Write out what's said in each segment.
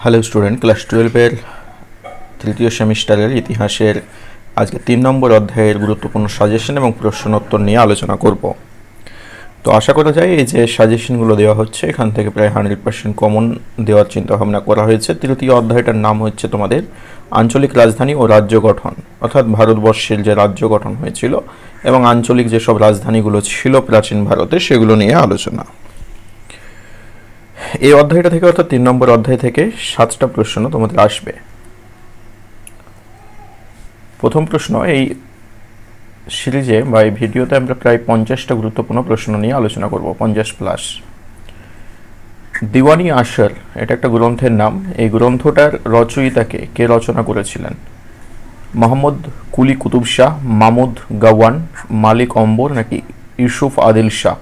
Hello student, class 12-এর তৃতীয় সেমিস্টারের ইতিহাসের আজকে 3 নম্বর অধ্যায়ের গুরুত্বপূর্ণ সাজেশন এবং প্রশ্নোত্তর নিয়ে আলোচনা করব। তো আশা করা যায় এই যে সাজেশনগুলো দেওয়া হচ্ছে এখান থেকে প্রায় 100% কমন দেওয়ার চিন্তাভাবনা করা হয়েছে। তৃতীয় অধ্যায়টার নাম হচ্ছে তোমাদের আঞ্চলিক রাজধানী ও রাজ্য গঠন, অর্থাৎ ভারতবর্ষের যে রাজ্য গঠন হয়েছিল এবং আঞ্চলিক যেসব রাজধানীগুলো ছিল প্রাচীন ভারতে সেগুলো নিয়ে আলোচনা। এই অধ্যায়টা থেকে অর্থাৎ 3 নম্বর অধ্যায় থেকে 7টা প্রশ্ন তোমাদের আসবে। প্রথম প্রশ্ন, এই সিরিজে বা এই ভিডিওতে আমরা প্রায় 50টা গুরুত্বপূর্ণ প্রশ্ন নিয়ে আলোচনা করব, 50+। দিওয়ানি আসর এটা একটা গ্রন্থের নাম। এই গ্রন্থটার রচয়িতাকে কে রচনা করেছিলেন? মোহাম্মদ কুলি কুতুব শাহ, মামুদ গাওয়ান, মালিক অম্বর নাকি ইউসুফ আদিল শাহ?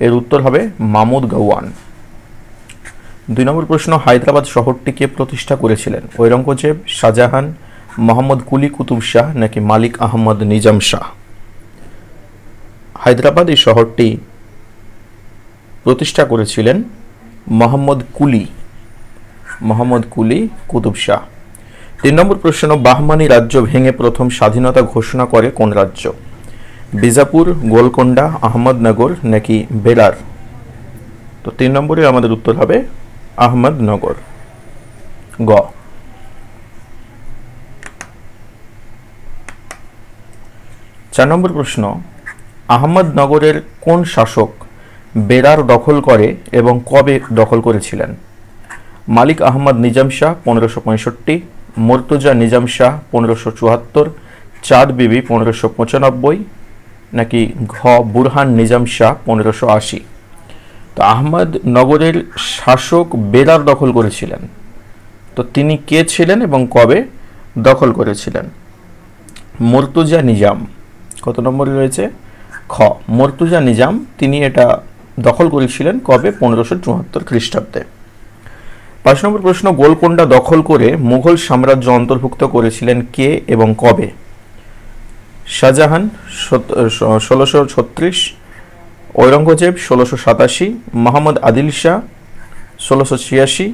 এর উত্তর হবে মামুদ গাওয়ান। 2 নম্বর প্রশ্ন, হায়দ্রাবাদ শহরটি কে প্রতিষ্ঠা করেছিলেন? ঔরঙ্গজেব, শাহজাহান, মোহাম্মদ কুলি কুতুব শাহ নাকি মালিক আহমদ নিজাম শাহ? হায়দ্রাবাদ এই শহরটি প্রতিষ্ঠা করেছিলেন মোহাম্মদ কুলি কুতুব শাহ। 3 নম্বর প্রশ্ন, বাহমানি রাজ্য ভেঙে প্রথম স্বাধীনতা ঘোষণা করে কোন রাজ্য? বিজাপুর, গোলকোন্ডা, আহমদনগর নাকি বেরার? তো 3 নম্বরে আমাদের উত্তর হবে আহমদনগর, গ। 4 নম্বর প্রশ্ন, আহমদনগরের কোন শাসক বেরার দখল করে এবং কবে দখল করেছিলেন? মালিক আহমদ নিজাম শাহ 1565, মুর্তজা নিজাম শাহ 1574, চাঁদ বিবি 1595 নাকি ঘ বুরহান নিজাম শাহ 1580? তো আহমদনগরের শাসক বেরার দখল করেছিলেন, তো তিনি কে ছিলেন এবং কবে দখল করেছিলেন? মুর্তজা নিজাম। কত নম্বরে রয়েছে? খ মুর্তজা নিজাম, তিনি এটা দখল করেছিলেন কবে? 1574 খ্রিস্টাব্দে। 5 নম্বর প্রশ্ন, গোলকোন্ডা দখল করে মুঘল সাম্রাজ্য অন্তর্ভুক্ত করেছিলেন কে এবং কবে? শাহজাহান 1636, ঔরঙ্গজেব 1687, মোহাম্মদ আদিল শাহ 1686,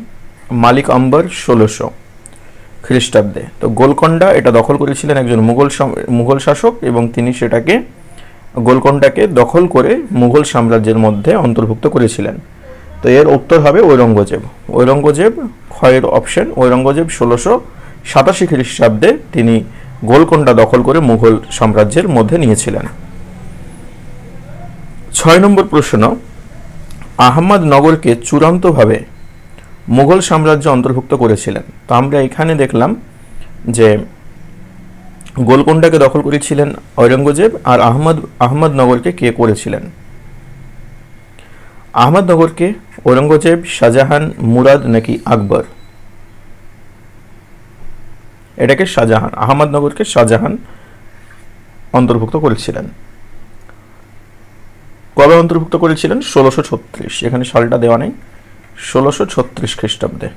মালিক অম্বর 1600 খ্রিস্টাব্দে। তো গোলকোন্ডা এটা দখল করেছিলেন একজন মুঘল শাসক এবং তিনি সেটাকে গোলকোন্ডাকে দখল করে মুঘল সাম্রাজ্যের মধ্যে অন্তর্ভুক্ত করেছিলেন। তো এর উত্তর হবে ঔরঙ্গজেব, ক্ষয়ের অপশন। ঔরঙ্গজেব 1687 খ্রিস্টাব্দে তিনি গোলকোন্ডা দখল করে মুঘল সাম্রাজ্যের মধ্যে নিয়েছিলেন। 6 নম্বর প্রশ্ন, আহমদনগরকে চূড়ান্তভাবে মুঘল সাম্রাজ্য অন্তর্ভুক্ত করেছিলেন। তো আমরা এখানে দেখলাম যে গোলকোন্ডাকে দখল করেছিলেন ঔরঙ্গজেব, আর আহমদনগরকে কে করেছিলেন? আহমদনগরকে ঔরঙ্গজেব, শাহজাহান, মুরাদ নাকি আকবর? এটাকে শাহজাহান, আহমদনগরকে শাহজাহান অন্তর্ভুক্ত করেছিলেন। কবে অন্তর্ভুক্ত করেছিলেন? 1636, এখানে সালটা দেওয়া নেই, 1636 খ্রিস্টাব্দে।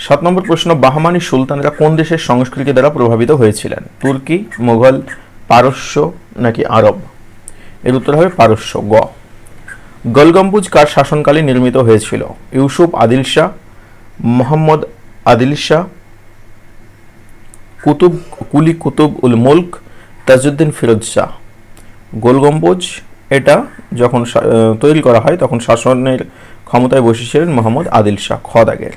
7 নম্বর প্রশ্ন, বাহমানি সুলতানরা কোন দেশের সংস্কৃতি দ্বারা প্রভাবিত হয়েছিলেন? তুর্কি, মুঘল, পারস্য নাকি আরব? এর উত্তর হবে পারস্য, গ। গোলগম্বুজ কার শাসনকালে নির্মিত হয়েছিল? ইউসুফ আদিল শাহ, মোহাম্মদ আদিল শাহ, কুলি কুতুব উল মুলক, তাজউদ্দিন ফিরোজ শাহ? গোলগম্বুজ এটা যখন তৈরি করা হয় তখন শাসনের ক্ষমতায় বসেছিলেন মোহাম্মদ আদিল শাহ, খ দাগের।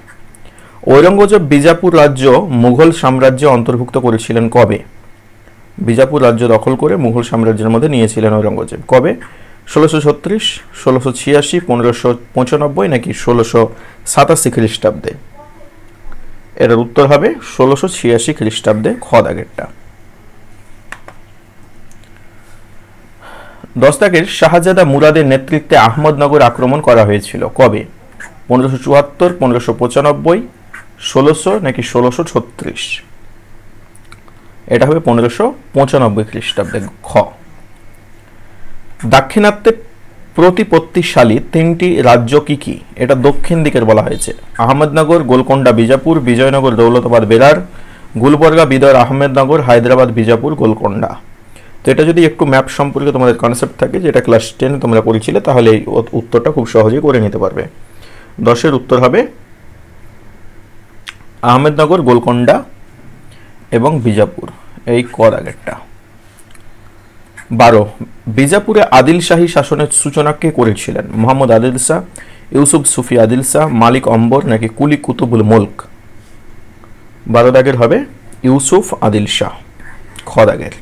ঔরঙ্গজেব বিজাপুর রাজ্য মুঘল সাম্রাজ্যে অন্তর্ভুক্ত করেছিলেন কবে? বিজাপুর রাজ্য দখল করে মুঘল সাম্রাজ্যের মধ্যে নিয়েছিলেন ঔরঙ্গজেব, কবে? 1636, 1686, 1595 নাকি 1687 খ্রিস্টাব্দে? এর উত্তর হবে 1686 খ্রিস্টাব্দে, খ দাগেরটা। 10 দাগের, শাহজাদা মুরাদের নেতৃত্বে আহমদনগর আক্রমণ করা হয়েছিল কবে? 1574, 1595, 1600 নাকি 1636? এটা হবে 1595 খ্রিস্টাব্দে, খ। দাক্ষিণাত্যে প্রতিপত্তিশালী 3টি রাজ্য কি কি? এটা দক্ষিণ দিকের বলা হয়েছে। আহমদনগর, গোলকোন্ডা, বিজাপুর, বিজয়নগর, দৌলতাবাদ, বেরার, গুলবর্গা, বিদর, আহমেদনগর, হায়দ্রাবাদ, বিজাপুর, গোলকোন্ডা। তো এটা যদি একটু ম্যাপ সম্পর্কে তোমাদের কনসেপ্ট থাকে, যেটা ক্লাস 10 তোমরা পড়েছিলে, তাহলে এই উত্তরটা খুব সহজেই করে নিতে পারবে। 10-এর উত্তর হবে আহমেদনগর, গোলকোন্ডা এবং বিজাপুর, এই কর আগেরটা। 12, বিজাপুরে আদিল শাহী শাসনের সূচনা কে করেছিলেন? মোহাম্মদ আদিল শাহ, ইউসুফ সুফি আদিল শাহ, মালিক অম্বর নাকি কুলি কুতুবুল মুলক? 12 দাগের হবে ইউসুফ আদিল শাহ, খ দাগের।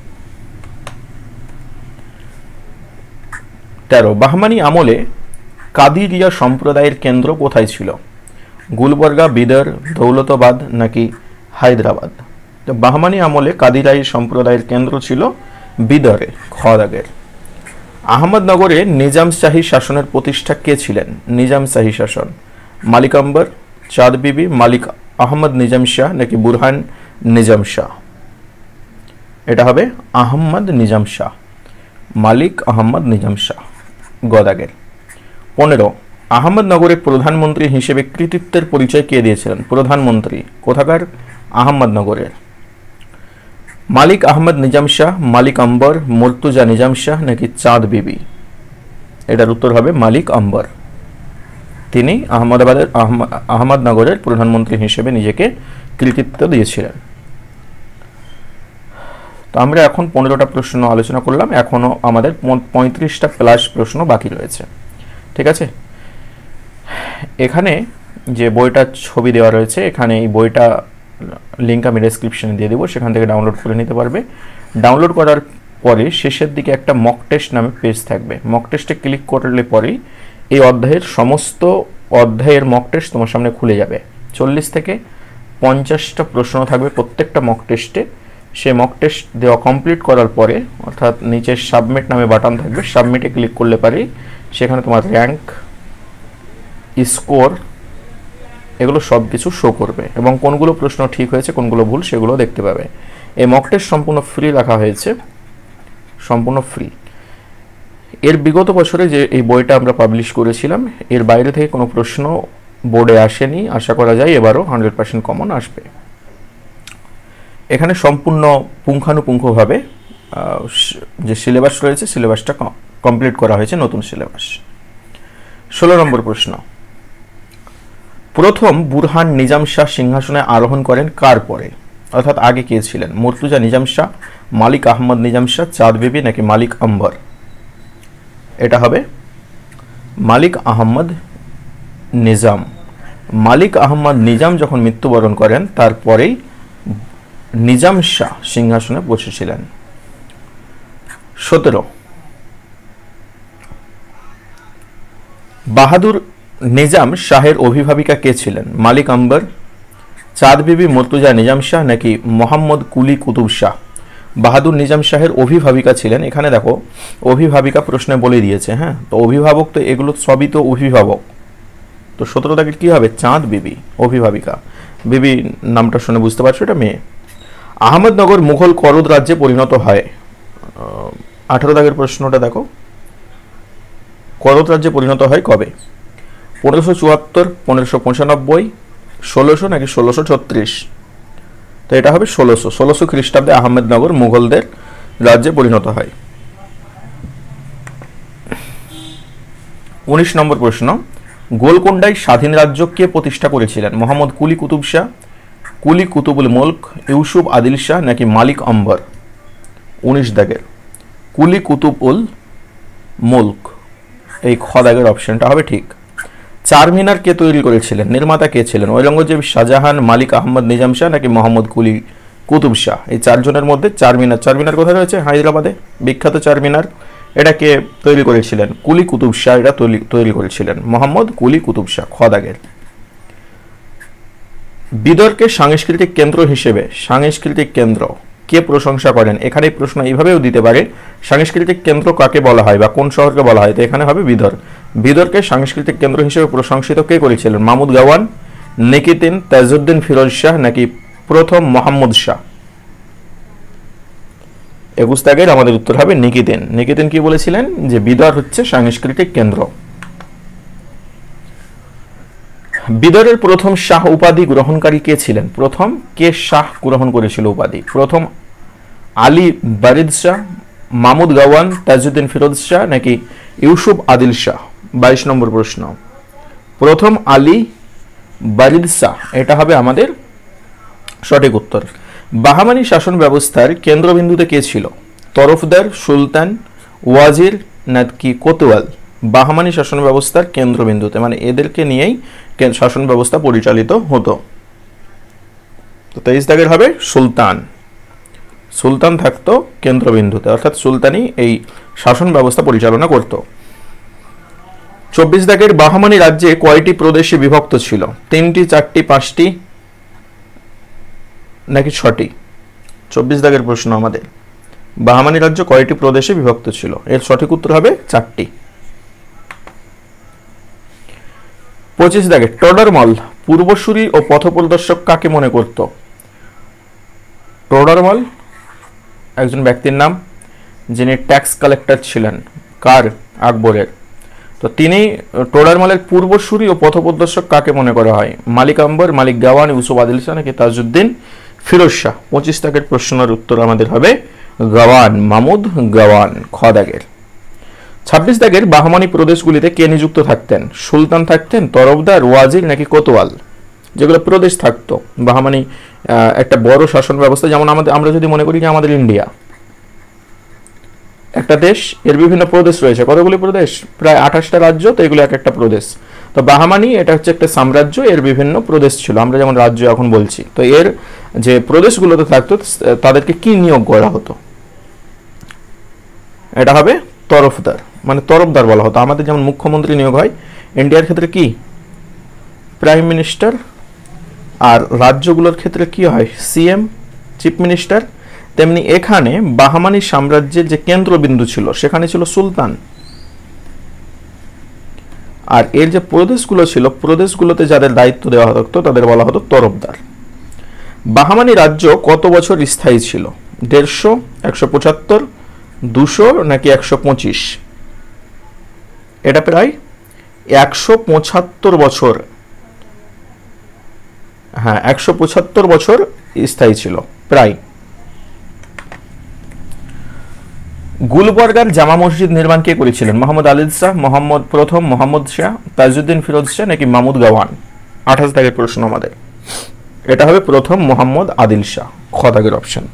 13, বাহমানি আমলে কাদিরিয়া সম্প্রদায়ের কেন্দ্র কোথায় ছিল? গুলবর্গা, বিদর, দৌলতাবাদ নাকি হায়দ্রাবাদ? তো বাহমানি আমলে কাদিরাই সম্প্রদায়ের কেন্দ্র ছিল বিদরে, খ দাগের। আহমদনগরে নিজাম শাহী শাসনের প্রতিষ্ঠা কে ছিলেন? নিজাম শাহী শাসন, মালিক অম্বর, চাঁদ বিবি, মালিক আহমদ নিজাম শাহ নাকি বুরহান নিজাম শাহ? এটা হবে আহমদ নিজাম শাহ, মালিক আহমদ নিজাম শাহ, গ দাগের। 15, আহমদনগরের প্রধানমন্ত্রী হিসেবে কৃতিত্বের পরিচয় কে দিয়েছিলেন? প্রধানমন্ত্রী কোথাকার? আহমদনগরের। মালিক আহমদ নিজাম শাহ, মালিক অম্বর, মুর্তুজা নিজাম শাহ নাকি চাঁদ বিবি? এটার উত্তর হবে মালিক অম্বর। তিনি আহমদনগরের প্রধানমন্ত্রী হিসেবে নিজেকে কৃতিত্ব দিয়েছিলেন। তো আমরা এখন 15টা প্রশ্ন আলোচনা করলাম, এখনো আমাদের 35টা প্লাস প্রশ্ন বাকি রয়েছে। ঠিক আছে, এখানে যে বইটার ছবি দেওয়া রয়েছে, এখানে এই বইটা লিঙ্ক আমি ডেসক্রিপশনে দিয়ে দেবো, সেখান থেকে ডাউনলোড করে নিতে পারবে। ডাউনলোড করার পরে শেষের দিকে একটা মক টেস্ট নামে পেজ থাকবে, মক টেস্টে ক্লিক করলে পরেই এই অধ্যায়ের সমস্ত অধ্যায়ের মক টেস্ট তোমার সামনে খুলে যাবে। 40 থেকে 50টা প্রশ্ন থাকবে প্রত্যেকটা মক টেস্টে। সেই মক টেস্ট দেওয়া কমপ্লিট করার পরে, অর্থাৎ নিচে সাবমিট নামে বাটন থাকবে, সাবমিটে ক্লিক করলে পারেই সেখানে তোমার র্যাঙ্ক, স্কোর, এগুলো সব কিছু শো করবে এবং কোনগুলো প্রশ্ন ঠিক হয়েছে কোনগুলো ভুল সেগুলো দেখতে পাবে। এই মক টেস্ট সম্পূর্ণ ফ্রি রাখা হয়েছে, সম্পূর্ণ ফ্রি। এর বিগত বছরে যে এই বইটা আমরা পাবলিশ করেছিলাম, এর বাইরে থেকে কোনো প্রশ্ন বোর্ডে আসেনি, আশা করা যায় এবারও 100% কমন আসবে। এখানে সম্পূর্ণ পুঙ্খানুপুঙ্খভাবে যে সিলেবাস রয়েছে, সিলেবাসটা কমপ্লিট করা হয়েছে, নতুন সিলেবাস। 16 নম্বর প্রশ্ন, প্রথম বুরহান নিজাম শাহ সিংহাসনে আরোহণ করেন কার পরে? অর্থাৎ আগে কে ছিলেন? মুর্তুজা নিজাম শাহ, মালিক আহমদ নিজাম শাহ, চাঁদ বিবি নাকি মালিক অম্বর? এটা হবে মালিক আহমদ নিজাম। মালিক আহমদ নিজাম যখন মৃত্যুবরণ করেন তারপরেই নিজাম শাহ সিংহাসনে বসেছিলেন। 17, বাহাদুর নিজাম শাহের অভিভাবিকা কে ছিলেন? মালিক অম্বর, চাঁদ বিবি, মুর্তুজা নিজাম শাহ নাকি মোহাম্মদ কুলি কুতুব শাহ? বাহাদুর নিজাম শাহের অভিভাবিকা ছিলেন, এখানে দেখো অভিভাবিকা প্রশ্নে বলে দিয়েছে। হ্যাঁ, তো অভিভাবক তো এগুলো সবই তো অভিভাবক। তো 17 দাগের কি হবে? চাঁদ বিবি, অভিভাবিকা। বিবি নামটা শুনে বুঝতে পারছো এটা মেয়ে। আহমদনগর মুঘল করদ রাজ্যে পরিণত হয়। 18 দাগের প্রশ্নটা দেখো, করদ রাজ্যে পরিণত হয় কবে? 1574, 1595, 1600 নাকি 1636? তো এটা হবে 1600 খ্রিস্টাব্দে আহমেদনগর মুঘলদের রাজ্যে পরিণত হয়। 19 নম্বর প্রশ্ন, গোলকোন্ডায় স্বাধীন রাজ্য কে প্রতিষ্ঠা করেছিলেন? মোহাম্মদ কুলি কুতুব শাহ, কুলি কুতুবুল মুলক, ইউসুফ আদিল শাহ নাকি মালিক অম্বর? 19 দাগের কুলি কুতুবুল মুলক, এই খ দাগের অপশনটা হবে ঠিক। চারমিনার কে তৈরি করেছিলেন? নির্মাতা কে ছিলেন? ঔরঙ্গজেব, শাহজাহান, মালিক আহমদ নিজাম শাহ নাকি মোহাম্মদ কুলি কুতুব শাহ? এই চারজনের মধ্যে চারমিনার কোথায় রয়েছে? হায়দ্রাবাদে, বিখ্যাত চারমিনার। এটা কে তৈরি করেছিলেন? কুলি কুতুব শাহ এটা তৈরি করেছিলেন, মোহাম্মদ কুলি কুতুব শাহ, খ দাগের। বিদরকে সাংস্কৃতিক কেন্দ্র হিসেবে সাংস্কৃতিক কেন্দ্র কে প্রশংসা করেন? এখানে প্রশ্ন এইভাবেও দিতে পারে, সাংস্কৃতিক কেন্দ্র কাকে বলা হয় বা কোন শহরকে বলা হয়? তো এখানে হবে বিদর। বিদরকে সাংস্কৃতিক কেন্দ্র হিসেবে প্রশংসিত কে করেছিলেন? মাহমুদ গাওয়ান, নিকিতিন, তাজউদ্দিন ফিরোজ শাহ নাকি প্রথম মোহাম্মদ শাহ? 21 দাগের আমাদের উত্তর হবে নিকিতিন। নিকিতিন কি বলেছিলেন? যে বিদর হচ্ছে সাংস্কৃতিক কেন্দ্র। বিদরের প্রথম শাহ উপাধি গ্রহণকারী কে ছিলেন? প্রথম কে শাহ গ্রহণ করেছিল উপাধি? প্রথম আলী বারিদ শাহ, মাহমুদ গাওয়ান, তাজউদ্দিন ফিরোজ শাহ নাকি ইউসুফ আদিল শাহ? 22 নম্বর প্রশ্ন, প্রথম আলী বারিদ শাহ, এটা হবে আমাদের সঠিক উত্তর। বাহামানি শাসন ব্যবস্থার কেন্দ্রবিন্দুতে কে ছিল? তরফদার, সুলতান, ওয়াজির নাকি কোতোয়াল? বাহামানি শাসন ব্যবস্থার কেন্দ্রবিন্দুতে, মানে এদেরকে নিয়েই শাসন ব্যবস্থা পরিচালিত হতো। তো 23 দাগের হবে সুলতান। সুলতান থাকতো কেন্দ্রবিন্দুতে, অর্থাৎ সুলতানি এই শাসন ব্যবস্থা পরিচালনা করত। 24 দাগের বাহামানি রাজ্যে কয়টি প্রদেশে বিভক্ত ছিল? 3টি, 4টি, 5টি নাকি 6টি? 24 দাগের প্রশ্ন আমাদের, বাহামানি রাজ্য কয়টি প্রদেশে বিভক্ত ছিল? এর সঠিক উত্তর হবে 4টি। 25 দাগে টোডরমল পূর্বসূরি ও পথপ্রদর্শক কাকে মনে করত? টোডরমল একজন ব্যক্তির নাম, যিনি ট্যাক্স কালেক্টর ছিলেন। কার? আকবরের। তো তিনি টোডরমলের পূর্বসূরি ও পথপ্রদর্শক কাকে মনে করা হয়? মালিক আম্বর, মালিক গাওয়ান, ইউসুফ আদিল শাহ নাকি তাজউদ্দিন ফিরোজ শাহ? 25 দাগের প্রশ্নের উত্তর আমাদের হবে গাওয়ান, মাহমুদ গাওয়ান, খ দাগের। 26 দাগের বাহমানি প্রদেশগুলিতে কে নিযুক্ত থাকতেন? সুলতান থাকতেন, তরফদার, ওয়াজির নাকি কোতোয়াল? যেগুলো প্রদেশ থাকতো, বাহমানি একটা বড় শাসন ব্যবস্থা, যেমন আমরা যদি মনে করি যে আমাদের ইন্ডিয়া একটা দেশ, এর বিভিন্ন প্রদেশ রয়েছে। কতগুলি প্রদেশ? প্রায় 28টা রাজ্য, তো এগুলো এক একটা প্রদেশ। তো বাহামানি এটা হচ্ছে একটা সাম্রাজ্য, এর বিভিন্ন প্রদেশ ছিল, আমরা যেমন রাজ্য এখন বলছি। তো এর যে প্রদেশগুলোতে থাকতো তাদেরকে কি নিয়োগ করা হতো? এটা হবে তরফদার, মানে তরফদার বলা হতো। আমাদের যেমন মুখ্যমন্ত্রী নিয়োগ হয়, ইন্ডিয়ার ক্ষেত্রে কি প্রাইম মিনিস্টার, আর রাজ্যগুলোর ক্ষেত্রে কি হয় সিএম, চিফ মিনিস্টার। তেমনি এখানে বাহামানি সাম্রাজ্যের যে কেন্দ্রবিন্দু ছিল সেখানে ছিল সুলতান, আর এর যে প্রদেশগুলো ছিল প্রদেশগুলোতে যাদের দায়িত্ব দেওয়া হতো তাদের বলা হতো তরফদার। বাহামানি রাজ্য কত বছর স্থায়ী ছিল? 150, 175, 200 নাকি 125? এটা প্রায় 175 বছর। হ্যাঁ, 175 বছর স্থায়ী ছিল প্রায়। গুলবর্গার জামা মসজিদ নির্মাণ কে করেছিলেন? মোহাম্মদ আদিল শাহ, প্রথম মোহাম্মদ শাহ, তাজউদ্দিন ফিরোজ শাহ নাকি মাহমুদ গাওয়ান? 28 দাগের প্রশ্ন আমাদের, এটা হবে প্রথম মোহাম্মদ আদিল শাহ, খ দাগের অপশন।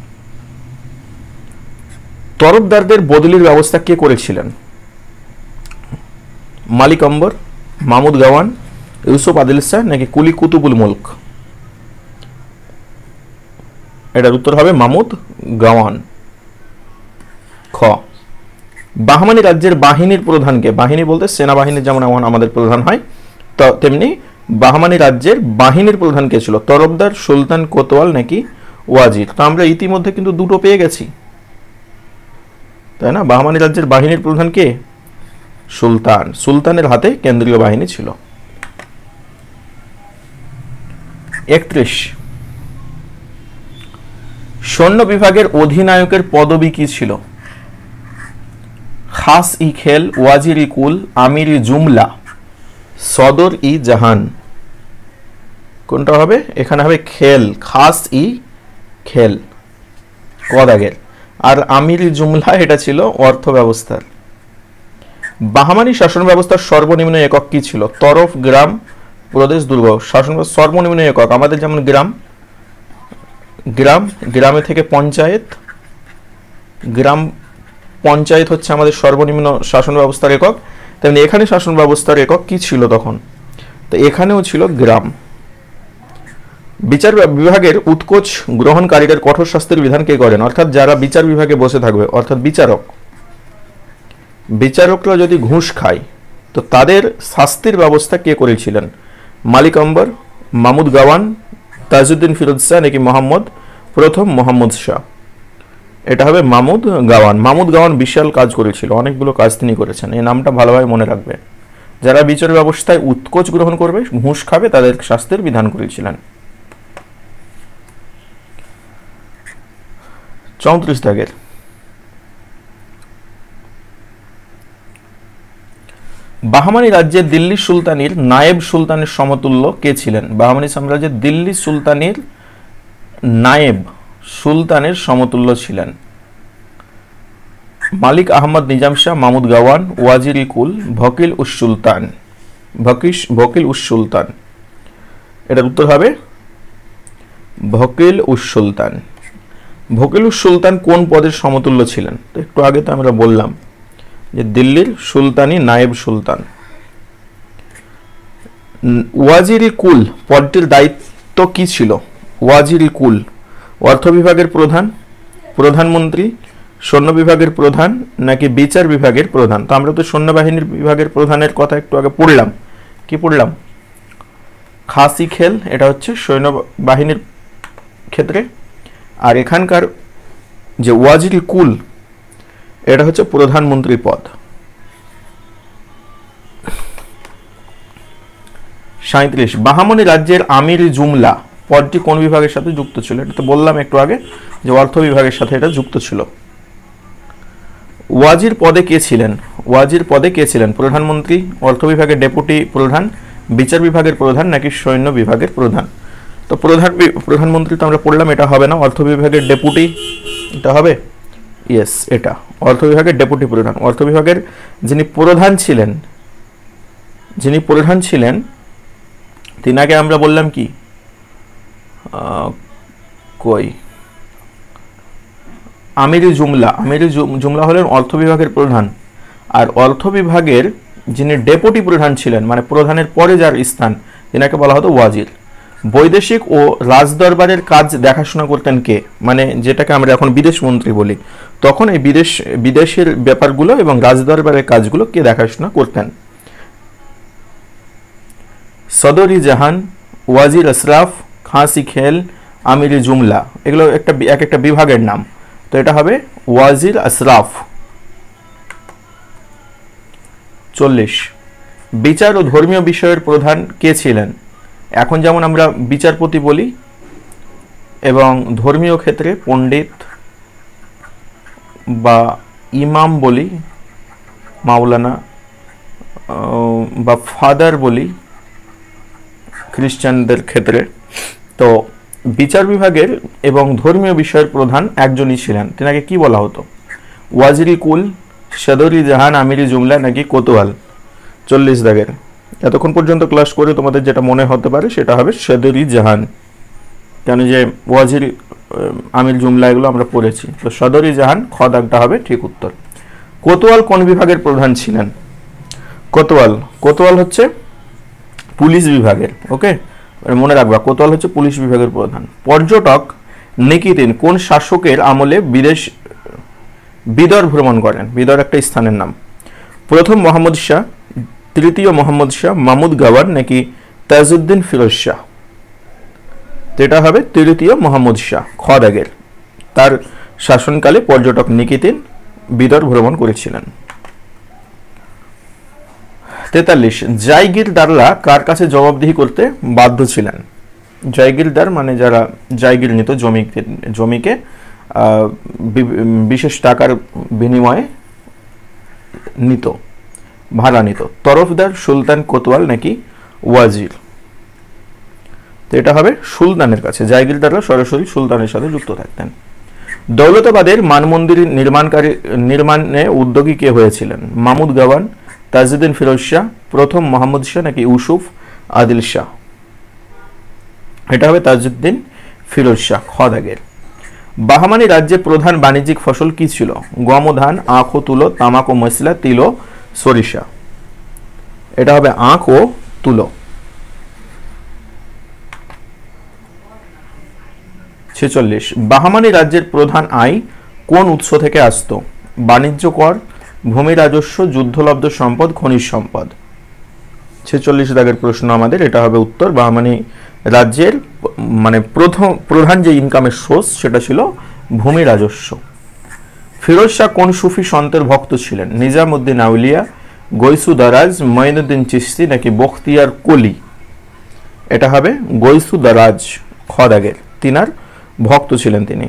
তরফদারদের বদলির ব্যবস্থা কে করেছিলেন? মালিক আম্বর, মাহমুদ গাওয়ান, ইউসুফ আদিল শাহ নাকি কুলি কুতুবুল মুলক? এটার উত্তর হবে মাহমুদ গাওয়ান, খ। বাহমানি রাজ্যের বাহিনীর প্রধানকে? বাহিনী বলতে সেনাবাহিনীর যেমন আমাদের প্রধান হয়, তো তেমনি বাহমানি রাজ্যের বাহিনীর প্রধান কে ছিল? তরফদার, সুলতান, কোতোয়াল নাকি ওয়াজির? তো আমরা ইতিমধ্যে কিন্তু দুটো পেয়ে গেছি, তাই না? বাহমানি রাজ্যের বাহিনীর প্রধান কে? সুলতান। সুলতানের হাতে কেন্দ্রীয় বাহিনী ছিল। 31 সৈন্য বিভাগের অধিনায়কের পদবি কি ছিল? খাস ই খেল, ওয়াজির ই কুল, আমির ই জুমলা, সদর ই জাহান? কোনটা হবে? এখানে হবে খেল, খাস ই খেল, ক দাগের। আর আমির ই জুমলা এটা ছিল অর্থ ব্যবস্থার। বাহামানি শাসন ব্যবস্থার সর্বনিম্ন একক কি ছিল? তরফ, গ্রাম, প্রদেশ, দুর্গ? শাসন সর্বনিম্ন একক আমাদের যেমন গ্রামে থেকে পঞ্চায়েত, গ্রাম পঞ্চায়েত হচ্ছে আমাদের সর্বনিম্ন শাসন ব্যবস্থার একক। তেমনি এখানে শাসন ব্যবস্থার একক কি ছিল তখন? তো এখানেও ছিল গ্রাম। বিচার বিভাগের উৎকোচ গ্রহণকারীদের কঠোর শাস্তির বিধান কে করেন? অর্থাৎ যারা বিচার বিভাগে বসে থাকবে, অর্থাৎ বিচারকরা যদি ঘুষ খায় তো তাদের শাস্তির ব্যবস্থা কে করেছিলেন? মালিক আম্বর, মাহমুদ গাওয়ান, তাজউদ্দিন ফিরোজ শাহ নাকি প্রথম মোহাম্মদ শাহ? এটা হবে মাহমুদ গাওয়ান। মাহমুদ গাওয়ান বিশাল কাজ করেছিল, অনেকগুলো কাজ তিনি করেছেন, এই নামটা ভালোভাবে মনে রাখবে। যারা বিচার ব্যবস্থায় উৎকোচ গ্রহণ করবে, ঘুষ খাবে, তাদের শাস্তির বিধান করেছিলেন। 34 দাগের, বাহমানি রাজ্যের দিল্লি সুলতানির নায়েব সুলতানের সমতুল্য কে ছিলেন? বাহমানি সাম্রাজ্যের দিল্লি সুলতানির নায়েব সুলতানের সমতুল্য ছিলেন মালিক আহমদ নিজাম শাহ, মাহমুদ গাওয়ান, ওয়াজির ই কুল, ভকিল উস সুলতান? ভকিল উস সুলতান। এটার উত্তর হবে ভকিল উস সুলতান। ভকিল উস সুলতান কোন পদের সমতুল্য ছিলেন? তো একটু আগে তো আমরা বললাম যে দিল্লির সুলতানি নায়েব সুলতান। ওয়াজিরি কুল পদটির দায়িত্ব কি ছিল? ওয়াজিরি কুল অর্থ বিভাগের প্রধান, প্রধানমন্ত্রী, সৈন্য বিভাগের প্রধান নাকি বিচার বিভাগের প্রধান? তো আমরা তো সৈন্যবাহিনীর বিভাগের প্রধানের কথা একটু আগে পড়লাম। কি পড়লাম? খাসি খেল, এটা হচ্ছে সৈন্যবাহিনীর ক্ষেত্রে। আর এখানকার যে ওয়াজিরি কুল এটা হচ্ছে প্রধানমন্ত্রী পদ। 37 বাহামনি রাজ্যের আমির জুমলা পদটি কোন বিভাগের সাথে যুক্ত ছিল? এটা তো বললাম একটু আগে যে অর্থ বিভাগের সাথে এটা যুক্ত ছিল। ওয়াজির পদে কে ছিলেন? ওয়াজির পদে কে ছিলেন? প্রধানমন্ত্রী, অর্থ বিভাগের ডেপুটি প্রধান, বিচার বিভাগের প্রধান নাকি সৈন্য বিভাগের প্রধান? তো প্রধানমন্ত্রী তো আমরা পড়লাম, এটা হবে না। অর্থ বিভাগের ডেপুটি এটা হবে। ইয়েস, এটা অর্থ বিভাগের ডেপুটি প্রধান। অর্থ বিভাগের যিনি প্রধান ছিলেন তিনাকে আমরা বললাম কি আমিরি জুমলা। আমিরি জুমলা হলেন অর্থ বিভাগের প্রধান। আর অর্থ বিভাগের যিনি ডেপুটি প্রধান ছিলেন, মানে প্রধানের পরে যার স্থান, তিনাকে বলা হতো ওয়াজির। বৈদেশিক ও রাজদরবারের কাজ দেখাশোনা করতেন কে? মানে যেটাকে আমরা এখন বিদেশ মন্ত্রী বলি, তখন এই বিদেশের ব্যাপারগুলো এবং রাজদরবারের কাজগুলো কে দেখাশোনা করতেন? সদরি জাহান, ওয়াজির আশরাফ, খাসি খেল, আমিরি জুমলা, এগুলো এক একটা বিভাগের নাম। তো এটা হবে ওয়াজির আশরাফ। 40 বিচার ও ধর্মীয় বিষয়ের প্রধান কে ছিলেন? এখন যেমন আমরা বিচারপতি বলি এবং ধর্মীয় ক্ষেত্রে পণ্ডিত বা ইমাম বলি, মাওলানা বা ফাদার বলি খ্রিস্টানদের ক্ষেত্রে। তো বিচার বিভাগের এবং ধর্মীয় বিষয়ের প্রধান একজনই ছিলেন, তেনাকে কি বলা হতো? ওয়াজিরি কুল, সদরি জাহান, আমিরি জুমলা নাকি কোতোয়াল? 40 দাগের। এতক্ষণ পর্যন্ত ক্লাস করে তোমাদের যেটা মনে হতে পারে সেটা হবে সদরি জাহান, কেন যে ওয়াজির আমির জুমলা এগুলো আমরা পড়েছি। তো সদরি জাহান, খ দাগটা হবে ঠিক উত্তর। কোতোয়াল কোন বিভাগের প্রধান ছিলেন? কোতোয়াল হচ্ছে পুলিশ বিভাগের। ওকে, মনে রাখবা কোতোয়াল হচ্ছে পুলিশ বিভাগের প্রধান। পর্যটক নিকিতিন কোন শাসকের আমলে বিদর ভ্রমণ করেন? বিদর একটা স্থানের নাম। প্রথম মোহাম্মদ শাহ, তৃতীয় মোহাম্মদ শাহ, মাহমুদ গাওয়ার নাকি তাজউদ্দিন ফিরোজ শাহ? এটা হবে তৃতীয় মোহাম্মদ শাহ, খ দাগের। তার শাসনকালে পর্যটক নিকিতিন বিদর ভ্রমণ করেছিলেন। 43 জায়গিরদাররা কার কাছে জবাবদিহি করতে বাধ্য ছিলেন? জায়গিরদার মানে যারা জায়গির নিত, জমিকে বিশেষ টাকার বিনিময়ে নিত, ভাড়া নিত। তরফদার সুলতান, কোতোয়াল নাকি ওয়াজির? তো এটা হবে সুলতানের কাছে। জায়গিরদাররা সরাসরি সুলতানের সাথে যুক্ত থাকতেন। দৌলতাবাদের মানমন্দির নির্মাণে উদ্যোগী কে হয়েছিলেন? মাহমুদ গাওয়ান, তাজউদ্দিন ফিরোজ শাহ, প্রথম মোহাম্মদ শাহ নাকি ইউসুফ আদিল শাহ? এটা হবে তাজউদ্দিন ফিরোজ শাহ, খ দাগের। বাহামানি রাজ্যের প্রধান বাণিজ্যিক ফসল কি ছিল? গম ও ধান, আখ ও তুলো, তামাক ও মশলা, তিল ও সরিষা। এটা হবে আখ ও তুলো। 46 বাহামানি রাজ্যের প্রধান আয় কোন উৎস থেকে আসতো? বাণিজ্য কর, ভূমি রাজস্ব, যুদ্ধলব্ধ সম্পদ, খনিজ সম্পদ? 46 দাগের প্রশ্ন আমাদের, এটা হবে উত্তর। বাহামানি রাজ্যের মানে প্রধান যে ইনকামের সোর্স সেটা ছিল ভূমি রাজস্ব। ফিরোজ শাহ কোন সুফি সন্তের ভক্ত ছিলেন? নিজামউদ্দিন আউলিয়া, গৈসু দারাজ, মঈনুদ্দিন চিশতি নাকি বখতিয়ার কলি? এটা হবে গৈসু দারাজ, খ দাগের। তিনার ভক্ত ছিলেন তিনি।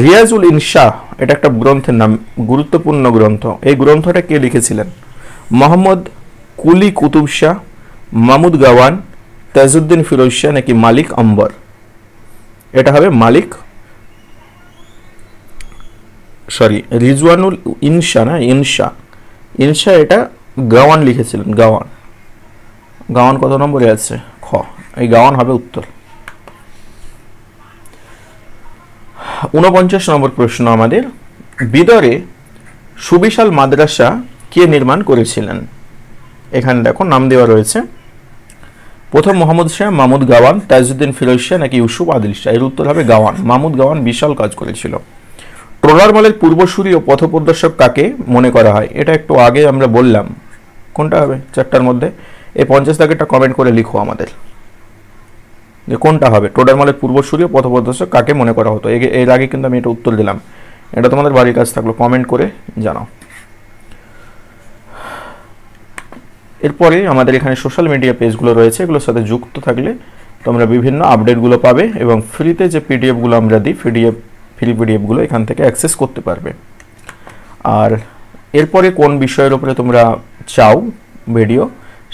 রিয়াজুল ইনশাহ এটা একটা গ্রন্থের নাম, গুরুত্বপূর্ণ গ্রন্থ। এই গ্রন্থটা কে লিখেছিলেন? মোহাম্মদ কুলি কুতুব শাহ, মাহমুদ গাওয়ান, তাজউদ্দিন ফিরোজ শাহ নাকি মালিক আম্বর? এটা হবে রিজওয়ানুল ইনশা না ইনশা এটা গাওয়ান লিখেছিলেন, গাওয়ান। গাওয়ান কত নম্বরে আছে? খ, এই গাওয়ান হবে উত্তর। 49 নম্বর প্রশ্ন আমাদের, বিদরে সুবিশাল মাদ্রাসা কে নির্মাণ করেছিলেন? এখানে দেখো নাম দেওয়া রয়েছে। প্রথম মোহাম্মদ শাহ, মাহমুদ গাওয়ান, তাজউদ্দিন ফিরোজ শাহ নাকি ইউসুফ আদিল শাহ? এর উত্তর হবে গাওয়ান। মাহমুদ গাওয়ান বিশাল কাজ করেছিল। ট্রলার মালের পূর্বসূরি ও পথপ্রদর্শক কাকে মনে করা হয়? এটা একটু আগে আমরা বললাম। কোনটা হবে চারটার মধ্যে? এই 50 দাগেরটা কমেন্ট করে লিখো আমাদের যে কোনটা হবে। ট্রলার মালের পূর্বসূরি ও পথপ্রদর্শক কাকে মনে করা হতো? এর আগে কিন্তু আমি এটা উত্তর দিলাম। এটা তোমাদের বাড়ির কাজ থাকলো, কমেন্ট করে জানাও। এরপরে আমাদের এখানে সোশ্যাল মিডিয়া পেজগুলো রয়েছে, এগুলোর সাথে যুক্ত থাকলে তোমরা বিভিন্ন আপডেটগুলো পাবে এবং ফ্রিতে যে পিডিএফগুলো আমরা দিই, ফ্রি পিডিএফগুলো এখান থেকে অ্যাক্সেস করতে পারবে। আর এরপরে কোন বিষয়ের উপরে তোমরা চাও ভিডিও,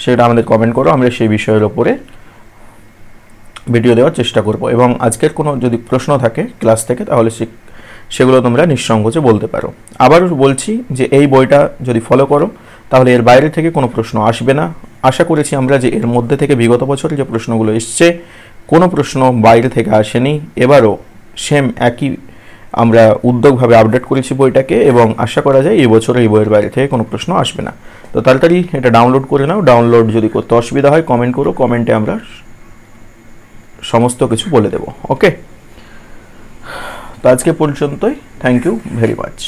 সেটা আমাদের কমেন্ট করো, আমরা সেই বিষয়ের উপরে ভিডিও দেওয়ার চেষ্টা করব। এবং আজকের কোনো যদি প্রশ্ন থাকে ক্লাস থেকে, তাহলে সেগুলো তোমরা নিঃসংকোচে বলতে পারো। আবার বলছি যে এই বইটা যদি ফলো করো, তাহলে এর বাইরে থেকে কোনো প্রশ্ন আসবে না। আশা করেছি আমরা যে এর মধ্যে থেকে বিগত বছরে যে প্রশ্নগুলো এসছে, কোনো প্রশ্ন বাইরে থেকে আসেনি। এবারও সেম একই আমরা উদ্যোগভাবে আপডেট করেছি বইটাকে, এবং আশা করা যায় এই বছরে এই বইয়ের বাইরে থেকে কোনো প্রশ্ন আসবে না। তো তাড়াতাড়ি এটা ডাউনলোড করে নাও। ডাউনলোড যদি করতে অসুবিধা হয় কমেন্ট করো, কমেন্টে আমরা সমস্ত কিছু বলে দেব। ওকে, তো আজকে পর্যন্তই। Thank you very much.